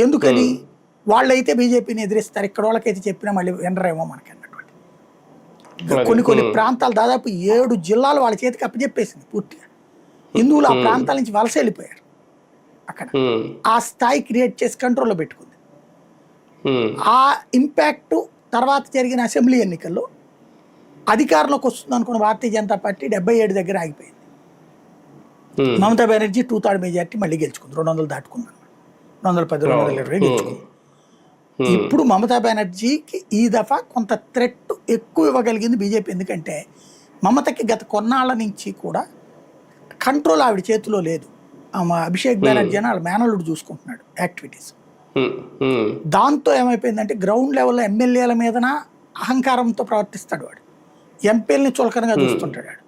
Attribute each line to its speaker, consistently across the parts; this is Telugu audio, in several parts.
Speaker 1: ఎందుకని వాళ్ళైతే బీజేపీని ఎదిరిస్తారు, ఇక్కడ వాళ్ళకైతే చెప్పినా మళ్ళీ వినరేమో మనకి అన్నటువంటి కొన్ని ప్రాంతాలు దాదాపు 7 జిల్లాలు వాళ్ళ చేతికి అప్పచెప్పేసింది పూర్తిగా. హిందువులు ఆ ప్రాంతాల నుంచి వలస వెళ్ళిపోయారు. అక్కడ ఆ స్థాయి క్రియేట్ చేసి కంట్రోల్లో పెట్టుకుంది. ఆ ఇంపాక్ట్ తర్వాత జరిగిన అసెంబ్లీ ఎన్నికల్లో అధికారంలోకి వస్తుంది అనుకున్న భారతీయ జనతా పార్టీ 77 దగ్గర ఆగిపోయింది. మమతా బెనర్జీ 2/3 మెజార్టీ మళ్ళీ గెలుచుకుంది, 200 దాటుకుంది, 210 220 గెలుచుకుంది. ఇప్పుడు మమతా బెనర్జీకి ఈ దఫా కొంత థ్రెట్ ఎక్కువ ఇవ్వగలిగింది బీజేపీ. ఎందుకంటే మమతకి గత కొన్నాళ్ళ నుంచి కూడా కంట్రోల్ ఆవిడ చేతిలో లేదు. అభిషేక్ బెనర్జీ అని వాళ్ళ మేనల్లుడు చూసుకుంటున్నాడు యాక్టివిటీస్. దాంతో ఏమైపోయిందంటే గ్రౌండ్ లెవెల్లో ఎమ్మెల్యేల మీదన అహంకారంతో ప్రవర్తిస్తాడు వాడు, ఎంపీలని చులకనగా చూస్తుంటాడు వాడు.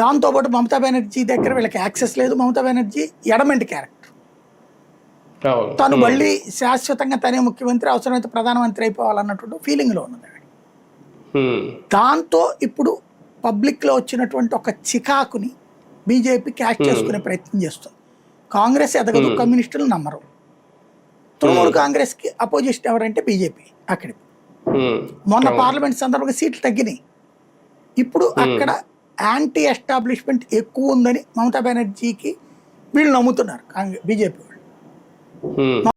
Speaker 1: దాంతోపాటు మమతా బెనర్జీ దగ్గర వీళ్ళకి యాక్సెస్ లేదు. మమతా బెనర్జీ ఎడమెంట్ క్యారెక్టర్, తను మళ్ళీ శాశ్వతంగా తనే ముఖ్యమంత్రి, అవసరమైతే ప్రధానమంత్రి అయిపోవాలన్నటువంటి ఫీలింగ్లో ఉన్నది. దాంతో ఇప్పుడు పబ్లిక్లో వచ్చినటువంటి ఒక చికాకుని బీజేపీ క్యాచ్ చేసుకునే ప్రయత్నం చేస్తుంది. కాంగ్రెస్ ఎదగదు, కమ్యూనిస్టులు నమ్మరు. తృణమూల్ కాంగ్రెస్కి అపోజిషన్ ఎవరంటే బీజేపీ. అక్కడ మొన్న పార్లమెంట్ సందర్భంగా సీట్లు తగ్గినాయి. ఇప్పుడు అక్కడ యాంటీ ఎస్టాబ్లిష్మెంట్ ఎక్కువ ఉందని మమతా బెనర్జీకి వీళ్ళు నమ్ముతున్నారు బీజేపీ వాళ్ళు.